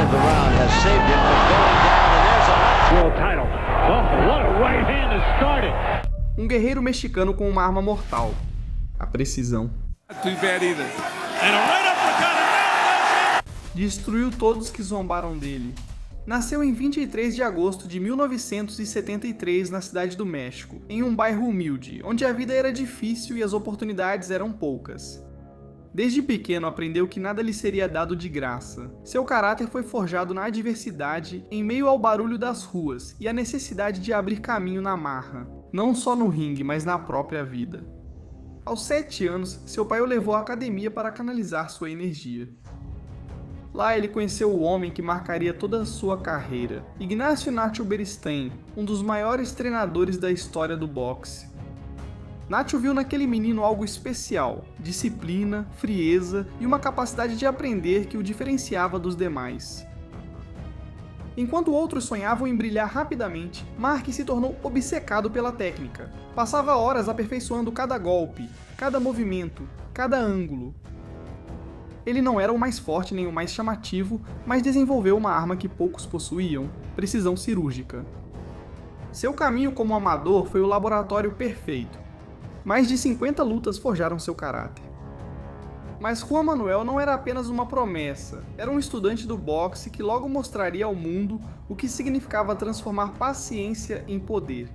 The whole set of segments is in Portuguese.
of the round has saved him from going down, and there's a world title. Oh, what a right hand to start it. Um guerreiro mexicano com uma arma mortal, a precisão. Too bad either. And a right uppercut. Destruiu todos que zombaram dele. Nasceu em 23 de agosto de 1973 na cidade do México, em um bairro humilde, onde a vida era difícil e as oportunidades eram poucas. Desde pequeno aprendeu que nada lhe seria dado de graça. Seu caráter foi forjado na adversidade, em meio ao barulho das ruas e a necessidade de abrir caminho na marra, não só no ringue, mas na própria vida. Aos 7 anos, seu pai o levou à academia para canalizar sua energia. Lá ele conheceu o homem que marcaria toda a sua carreira, Ignacio Nacho Beristain, um dos maiores treinadores da história do boxe. Nacho viu naquele menino algo especial, disciplina, frieza e uma capacidade de aprender que o diferenciava dos demais. Enquanto outros sonhavam em brilhar rapidamente, Mark se tornou obcecado pela técnica. Passava horas aperfeiçoando cada golpe, cada movimento, cada ângulo. Ele não era o mais forte nem o mais chamativo, mas desenvolveu uma arma que poucos possuíam, precisão cirúrgica. Seu caminho como amador foi o laboratório perfeito. Mais de 50 lutas forjaram seu caráter. Mas Juan Manuel não era apenas uma promessa, era um estudante do boxe que logo mostraria ao mundo o que significava transformar paciência em poder.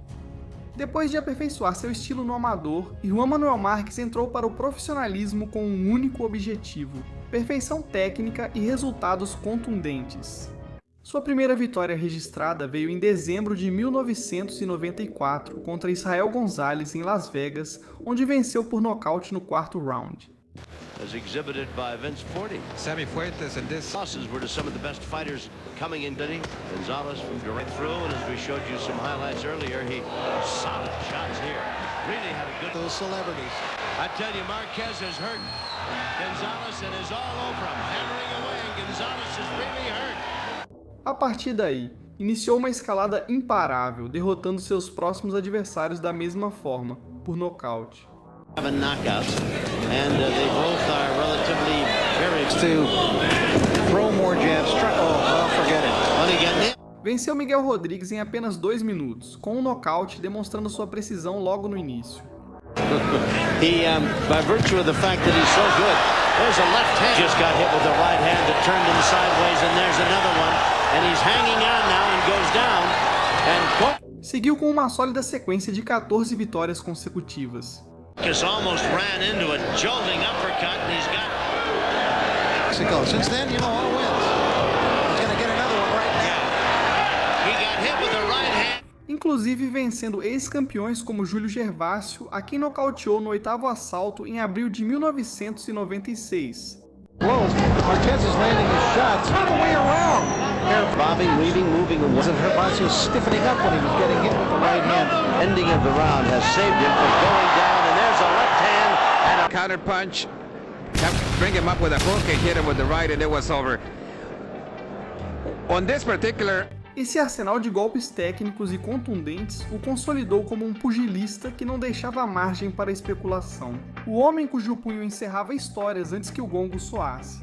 Depois de aperfeiçoar seu estilo no amador, Juan Manuel Marques entrou para o profissionalismo com um único objetivo: perfeição técnica e resultados contundentes. Sua primeira vitória registrada veio em dezembro de 1994 contra Israel Gonzalez em Las Vegas, onde venceu por nocaute no 4º round. as exhibited by Vince Forte. Sammy Fuentes and this Losses were to some of the best fighters coming in. Gonzalez from direct through, and as we showed you some highlights earlier, he solid shots here. Really had a good. those celebrities. I tell you, Marquez is hurt. Gonzalez and is all over him, hammering away. Gonzalez is really hurt. A partir daí, iniciou uma escalada imparável, derrotando seus próximos adversários da mesma forma, por nocaute. 7 knockouts, and they both are relatively very To throw more jabs, forget it. Well, again, Venceu Miguel Rodrigues em apenas 2 minutos, com um nocaute demonstrando sua precisão logo no início. he, by virtue of the fact that he's so good, there's a left hand. Just got hit with a right hand that turned him sideways, and there's another one, and he's hanging on now and goes down, and Seguiu com uma sólida sequência de 14 vitórias consecutivas. Marcus almost ran into a jolting uppercut, and he's got. Mexico. Since then, all wins. He's going to get another one right now. He got hit with a right hand. Inclusive vencendo ex-campeões como Júlio Gervásio, a quem nocauteou no 8º assalto em abril de 1996. Marquez is landing his shots all the way around. Bobbing, weaving, moving away. Gervasio was stiffening up when he was getting hit with the right hand. Ending of the round has saved him from going down, and there's a left hand and a Counter punch, bring him up with a hook and hit him with the right, and it was over. On this particular, Esse arsenal de golpes técnicos e contundentes o consolidou como um pugilista que não deixava margem para especulação. O homem cujo punho encerrava histórias antes que o gongo soasse.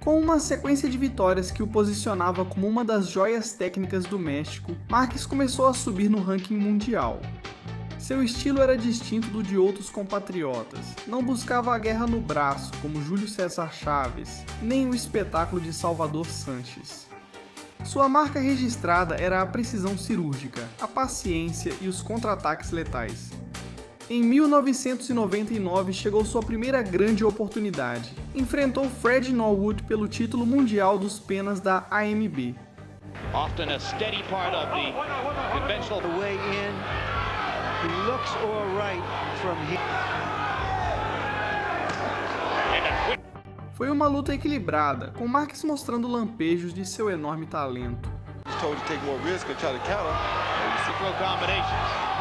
Com uma sequência de vitórias que o posicionava como uma das joias técnicas do México, Marques começou a subir no ranking mundial. Seu estilo era distinto do de outros compatriotas, não buscava a guerra no braço, como Júlio César Chaves, nem o espetáculo de Salvador Sanches. Sua marca registrada era a precisão cirúrgica, a paciência e os contra-ataques letais. Em 1999 chegou sua primeira grande oportunidade. Enfrentou Fred Norwood pelo título mundial dos penas da AMB. Often a steady part of the conventional way in. He looks all right from here. Foi uma luta equilibrada, com Marques mostrando lampejos de seu enorme talento. Told to take more risk and try to counter. Synchro combinations.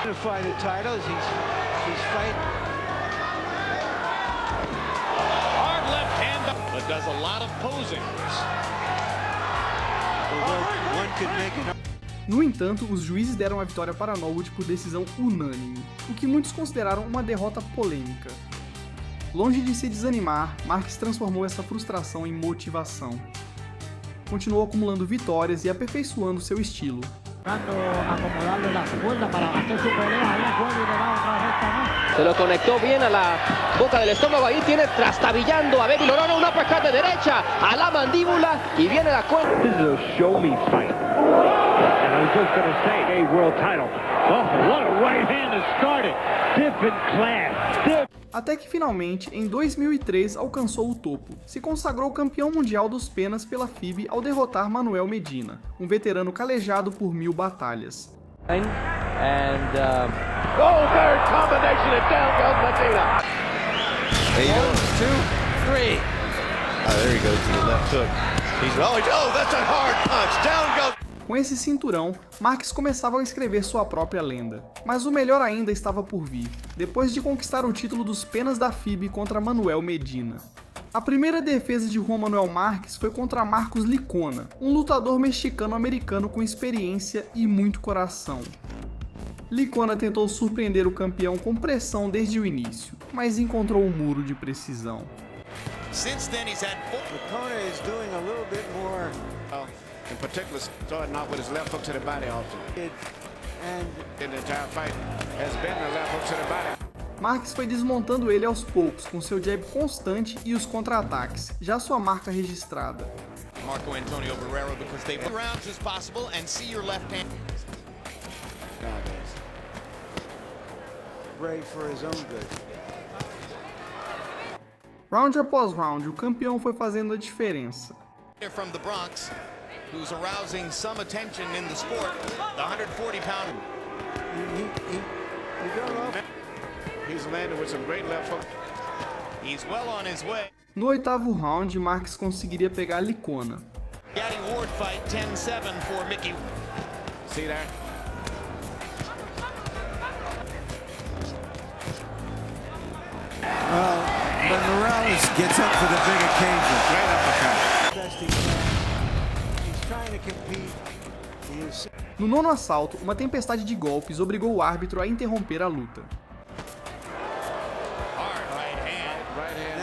To fight the titles, he's fighting. Hard left hand, but does a lot of posing. One could make it. No entanto, os juízes deram a vitória para Norwood por decisão unânime, o que muitos consideraram uma derrota polêmica. Longe de se desanimar, Marques transformou essa frustração em motivação. continuou acumulando vitórias e aperfeiçoando seu estilo. Se lo conectó bien a la boca del estómago, ahí tiene trastabillando a Baby Lorano, una uppercut de derecha a la mandíbula y viene la cuenta. This is a show me fight. And I was just going to say, a world title. Oh, what a right hand to start it. Different class. Até que finalmente, em 2003, alcançou o topo. Se consagrou campeão mundial dos penas pela FIBE ao derrotar Manuel Medina, um veterano calejado por 1000 batalhas. And third combination and down goes Medina. 1, 2, 3. There he goes to the left hook. Oh, that's a hard punch. Down goes. Com esse cinturão, Marques começava a escrever sua própria lenda. Mas o melhor ainda estava por vir, depois de conquistar o título dos penas da FIBE contra Manuel Medina. A primeira defesa de Juan Manuel Marques foi contra Marcos Licona, um lutador mexicano-americano com experiência e muito coração. Licona tentou surpreender o campeão com pressão desde o início, mas encontrou um muro de precisão. Since then he's had Licona is doing a little bit more. In particular, starting off with his left hook to the body often. And In the entire fight has been the left hook to the body. Marques foi desmontando ele aos poucos, com seu jab constante e os contra-ataques, já sua marca registrada. Marco Antonio Barrera, because they rounds as possible and see your left hand. Brave for his own good. Round após round, o campeão foi fazendo a diferença. From the Bronx, who's arousing some attention in the sport, the 140-pound. He's landed with some great left hook. He's well on his way. No oitavo round, Marques conseguiria pegar Licona. Getting Ward fight 10-7 for Mickey. See that? But Morales gets up for the big occasion. Great uppercut. Best he can. He's trying to compete. No nono assalto, uma tempestade de golpes obrigou o árbitro a interromper a luta. Hard right hand.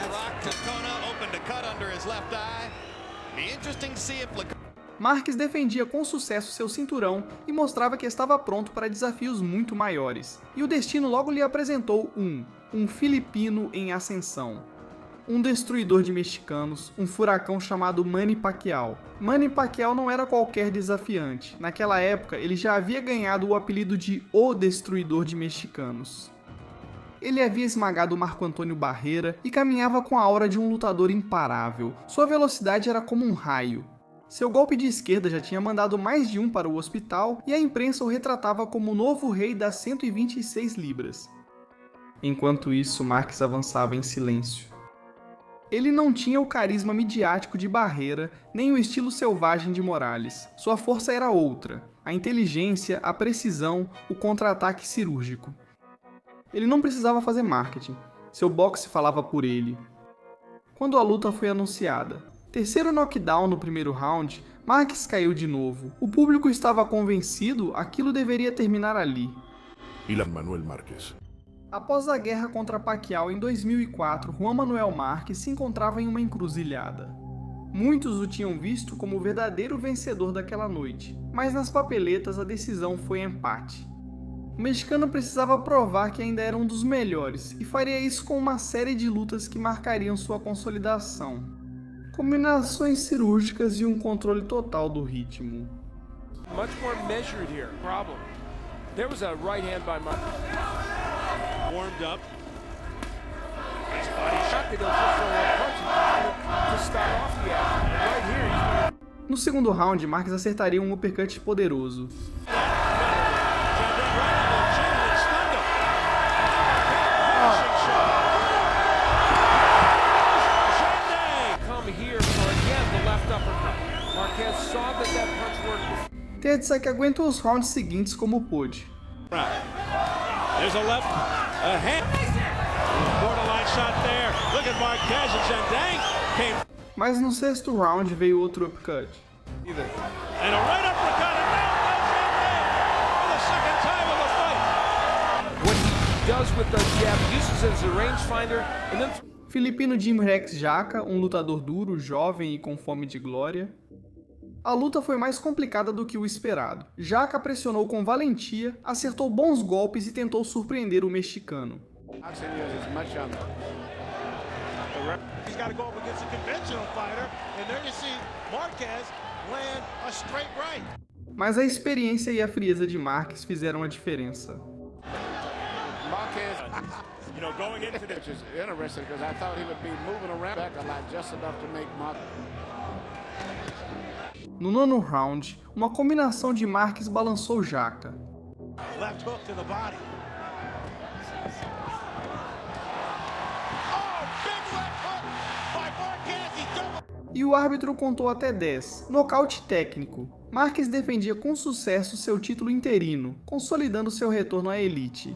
Rock Licona open to cut under his left eye. Be interesting to see if Marques defendia com sucesso seu cinturão e mostrava que estava pronto para desafios muito maiores. E o destino logo lhe apresentou um filipino em ascensão. Um destruidor de mexicanos, um furacão chamado Manny Pacquiao. Manny Pacquiao não era qualquer desafiante. Naquela época, ele já havia ganhado o apelido de O Destruidor de Mexicanos. Ele havia esmagado Marco Antônio Barrera e caminhava com a aura de um lutador imparável. Sua velocidade era como um raio. Seu golpe de esquerda já tinha mandado mais de um para o hospital e a imprensa o retratava como o novo rei das 126 libras. Enquanto isso, Marques avançava em silêncio. Ele não tinha o carisma midiático de Barrera, nem o estilo selvagem de Morales. Sua força era outra, a inteligência, a precisão, o contra-ataque cirúrgico. Ele não precisava fazer marketing, seu boxe falava por ele. Quando a luta foi anunciada, terceiro knockdown no primeiro round, Marques caiu de novo. O público estava convencido, aquilo deveria terminar ali. Ilan Manuel Márquez. Após a guerra contra Pacquiao em 2004, Juan Manuel Márquez se encontrava em uma encruzilhada. Muitos o tinham visto como o verdadeiro vencedor daquela noite, mas nas papeletas a decisão foi empate. O mexicano precisava provar que ainda era um dos melhores, e faria isso com uma série de lutas que marcariam sua consolidação. Combinações cirúrgicas e um controle total do ritmo. Much more measured here. Problem. There was a right hand by Marquez. Warmed up. Nice body shot. They don't just throw one punch to start off the action. Right here. No segundo round, Marques acertaria um uppercut poderoso. Tedsa que aguentou os rounds seguintes como pôde. There's a left, a hand, borderline shot there. Look at Marquez and Zhang came. Mas no sexto round veio outro uppercut. And a right uppercut and down for the second time of the fight. What he does with the jab, uses as a rangefinder, and then Filipino Jim Rex Jaca, um lutador duro, jovem e com fome de glória. A luta foi mais complicada do que o esperado. Jaca pressionou com valentia, acertou bons golpes e tentou surpreender o mexicano. Mas a experiência e a frieza de Marques fizeram a diferença. No nono round, uma combinação de Marques balançou Jaca. E o árbitro contou até 10, nocaute técnico. Marques defendia com sucesso seu título interino, consolidando seu retorno à elite.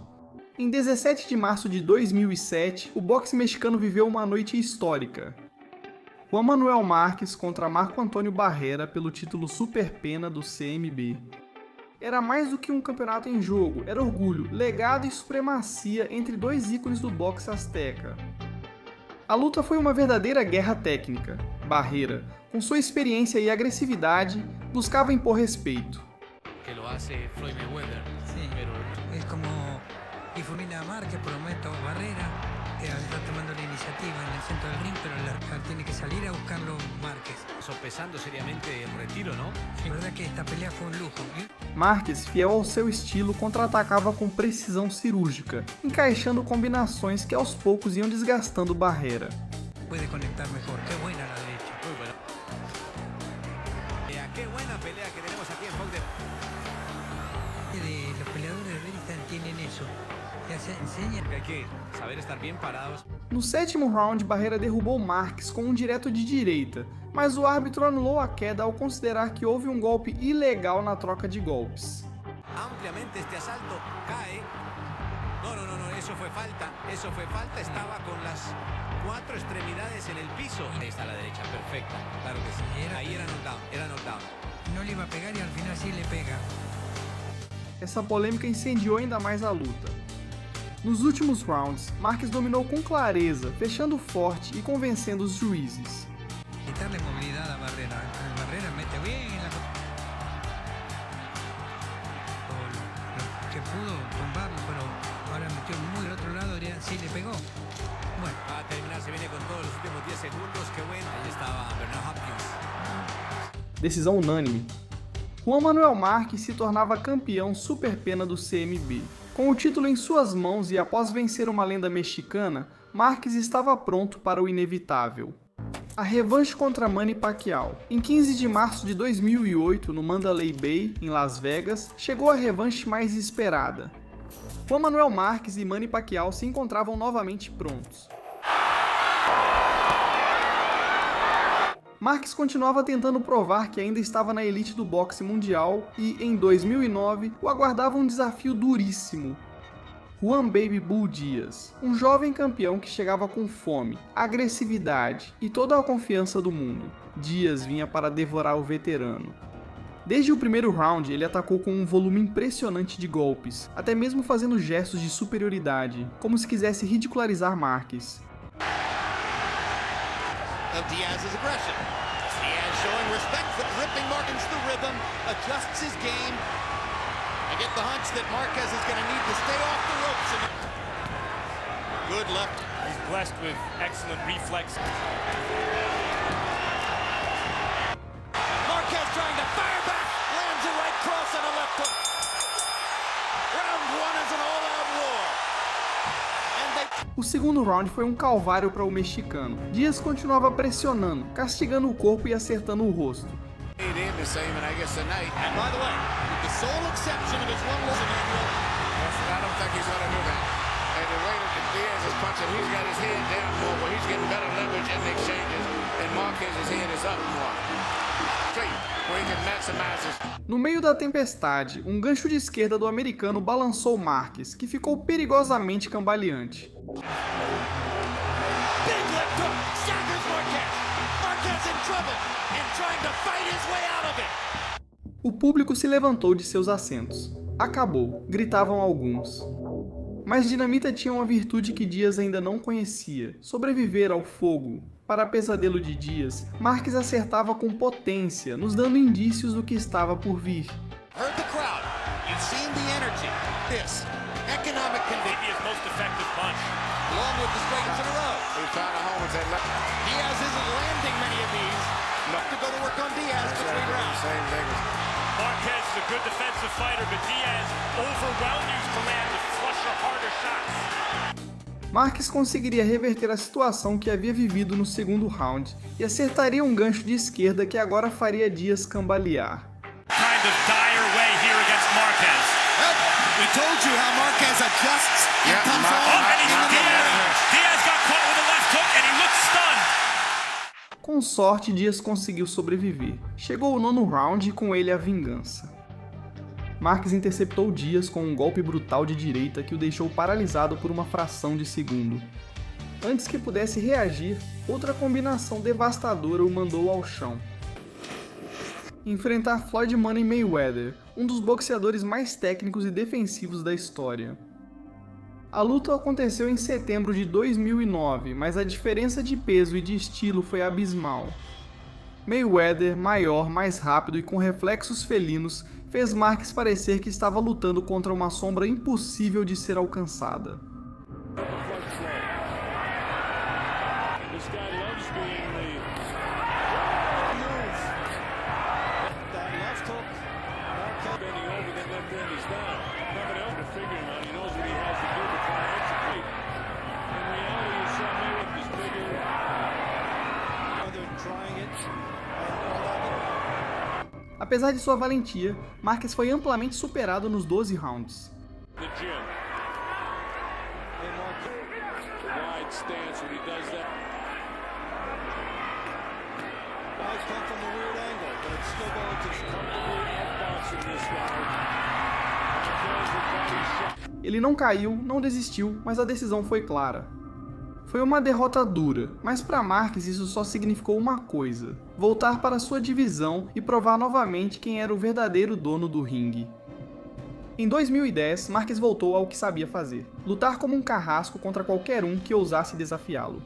Em 17 de março de 2007, o boxe mexicano viveu uma noite histórica. Juan Manuel Marques contra Marco Antônio Barrera pelo título Super Pena do CMB. Era mais do que um campeonato em jogo, era orgulho, legado e supremacia entre dois ícones do boxe azteca. A luta foi uma verdadeira guerra técnica. Barrera, com sua experiência e agressividade, buscava impor respeito. Que lo hace Floyd Mayweather. Sí, pero es como Ifurina Márquez, por el momento Barrera, que está tomando la iniciativa en el centro del ring, pero tiene que salir a buscarlo Márquez. Sopesando seriamente el retiro, ¿no? Sí, verdad que esta pelea fue un lujo. Marques, fiel ao seu estilo, contra-atacava com precisão cirúrgica, encaixando combinações que aos poucos iam desgastando Barrera. Puede conectar mejor, qué buena la derecha. Muy buena. Qué buena pelea que tenemos aquí en Fox de... Los peleadores de Beristan tienen eso. Se enseñan que hay que saber estar bien parados. No sétimo round, Barrera derrubou Marques com um direto de direita, mas o árbitro anulou a queda ao considerar que houve um golpe ilegal na troca de golpes. Ampliamente este asalto cae. No, eso fue falta, estaba con las cuatro extremidades en el piso. Ahí está la derecha, perfecta, claro que sí. Ahí era knockdown. No le iba a pegar y al final sí le pega. Essa polêmica incendiou ainda mais a luta. Nos últimos rounds, Marques dominou com clareza, fechando forte e convencendo os juízes. Quitarle movilidad a Barrera. Barrera mete bien la... que pudo tumbarlo, pero ahora metió muy del otro lado, sí le pegó. Bueno, va a terminar, se viene con todos los últimos 10 segundos, qué bueno. Ahí estaba Bernard Hopkins. Decisão unânime. Juan Manuel Marques se tornava campeão super pena do CMB. Com o título em suas mãos e após vencer uma lenda mexicana, Marques estava pronto para o inevitável. A revanche contra Manny Pacquiao. Em 15 de março de 2008, no Mandalay Bay, em Las Vegas, chegou a revanche mais esperada. Juan Manuel Marques e Manny Pacquiao se encontravam novamente prontos. Marques continuava tentando provar que ainda estava na elite do boxe mundial e, em 2009, o aguardava um desafio duríssimo. Juan Baby Bull Diaz, um jovem campeão que chegava com fome, agressividade e toda a confiança do mundo. Diaz vinha para devorar o veterano. Desde o primeiro round, ele atacou com um volume impressionante de golpes, até mesmo fazendo gestos de superioridade, como se quisesse ridicularizar Marques. Diaz's aggression. Diaz showing respect for gripping Marques the rhythm, adjusts his game. I get the hunch that Marquez is going to need to stay off the ropes. Good left. He's blessed with excellent reflex. Marquez trying to fire back, lands a right cross and a left hook. Round one is an all-out war. O segundo round foi um calvário para o mexicano. Diaz continuava pressionando, castigando o corpo e acertando o rosto. No meio da tempestade, um gancho de esquerda do americano balançou Marques, que ficou perigosamente cambaleante. O público se levantou de seus assentos. Acabou, gritavam alguns. Mas Dinamita tinha uma virtude que Diaz ainda não conhecia: sobreviver ao fogo. Para pesadelo de Diaz, Marques acertava com potência, nos dando indícios do que estava por vir. Heard the crowd. You've seen the energy. This economic condition. His most effective punch. Along with the straights in a row. Diaz isn't landing many of these. To go to work on Diaz between rounds. Marquez is a good defensive fighter, but Diaz overwhelmed used to land with flusher, harder shots. Marques conseguiria reverter a situação que havia vivido no segundo round e acertaria um gancho de esquerda que agora faria Diaz cambalear. Kind of dire way here against Marquez. We told you how Marquez adjusts and comes on. Diaz got caught with a left hook and he looks stunned. Com sorte, Diaz conseguiu sobreviver. Chegou o 9º round e com ele a vingança. Marques interceptou Diaz com um golpe brutal de direita que o deixou paralisado por uma fração de segundo. Antes que pudesse reagir, outra combinação devastadora o mandou ao chão. Enfrentar Floyd Money Mayweather, um dos boxeadores mais técnicos e defensivos da história. A luta aconteceu em setembro de 2009, mas a diferença de peso e de estilo foi abismal. Mayweather, maior, mais rápido e com reflexos felinos, fez Marques parecer que estava lutando contra uma sombra impossível de ser alcançada. Apesar de sua valentia, Marques foi amplamente superado nos 12 rounds. Ele não caiu, não desistiu, mas a decisão foi clara. Foi uma derrota dura, mas para Marques isso só significou uma coisa: voltar para sua divisão e provar novamente quem era o verdadeiro dono do ringue. Em 2010, Marques voltou ao que sabia fazer: lutar como um carrasco contra qualquer um que ousasse desafiá-lo.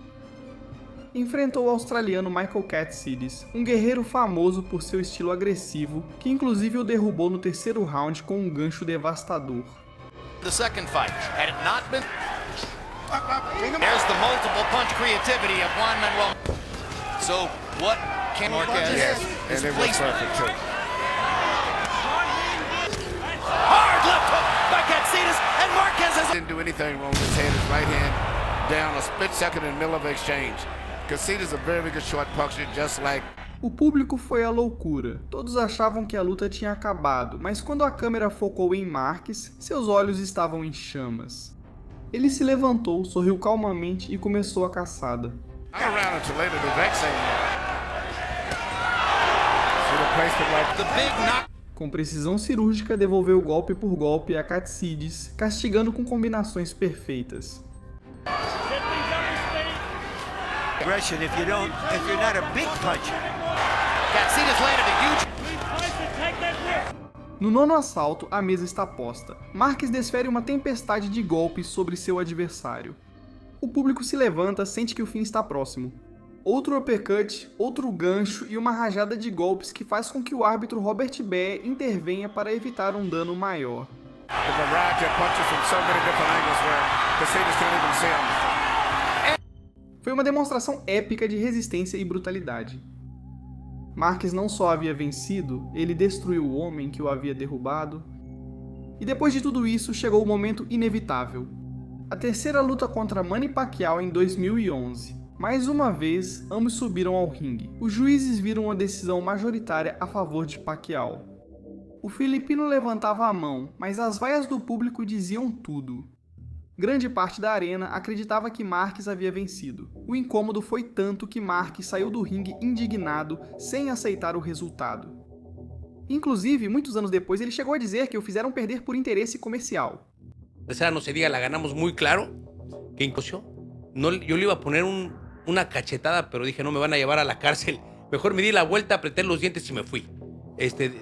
Enfrentou o australiano Michael Katsidis, um guerreiro famoso por seu estilo agressivo, que inclusive o derrubou no 3º round com um gancho devastador. The second fight, had it not been... There's the multiple punch creativity of Juan Manuel. So, what can Marquez... Yes, and it was perfect too. Hard left hook by Katsidis, and Marquez has... Didn't do anything wrong. Just had his right hand down a split second in the middle of the exchange. Katsidis a very good short puncher, just like... O público foi à loucura. Todos achavam que a luta tinha acabado, mas quando a câmera focou em Marques, seus olhos estavam em chamas. Ele se levantou, sorriu calmamente e começou a caçada. Com precisão cirúrgica, devolveu golpe por golpe a Katsidis, castigando com combinações perfeitas. Aggression if you're not a big puncher. Katsidis landed a huge... No 9º assalto, a mesa está posta. Marques desfere uma tempestade de golpes sobre seu adversário. O público se levanta, sente que o fim está próximo. Outro uppercut, outro gancho e uma rajada de golpes que faz com que o árbitro Robert Baer intervenha para evitar um dano maior. Foi uma demonstração épica de resistência e brutalidade. Marques não só havia vencido, ele destruiu o homem que o havia derrubado. E depois de tudo isso, chegou o momento inevitável. A terceira luta contra Manny Pacquiao em 2011. Mais uma vez, ambos subiram ao ringue. Os juízes viram uma decisão majoritária a favor de Pacquiao. O filipino levantava a mão, mas as vaias do público diziam tudo. Grande parte da arena acreditava que Marques havia vencido. O incômodo foi tanto que Marques saiu do ringue indignado, sem aceitar o resultado. Inclusive, muitos anos depois, ele chegou a dizer que o fizeram perder por interesse comercial. Esa no se diga, la ganamos muy claro, que incluso no, yo le iba a poner una cachetada, pero dije no me van a llevar a la cárcel. Mejor me di la vuelta, apreté los dientes y me fui.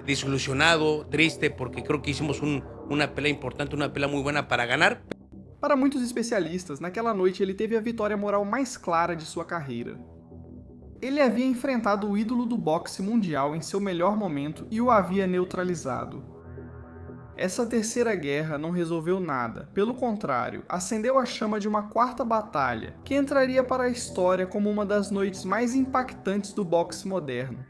Desilusionado, triste, porque creo que hicimos una pelea importante, una pelea muy buena para ganar. Para muitos especialistas, naquela noite ele teve a vitória moral mais clara de sua carreira. Ele havia enfrentado o ídolo do boxe mundial em seu melhor momento e o havia neutralizado. Essa terceira guerra não resolveu nada, pelo contrário, acendeu a chama de uma quarta batalha, que entraria para a história como uma das noites mais impactantes do boxe moderno.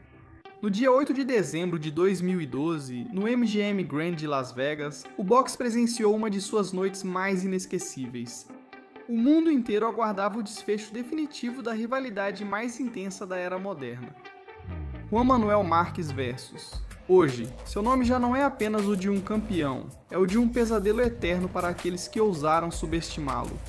No dia 8 de dezembro de 2012, no MGM Grand de Las Vegas, o boxe presenciou uma de suas noites mais inesquecíveis. O mundo inteiro aguardava o desfecho definitivo da rivalidade mais intensa da era moderna. Juan Manuel Márquez versus. Hoje, seu nome já não é apenas o de um campeão, é o de um pesadelo eterno para aqueles que ousaram subestimá-lo.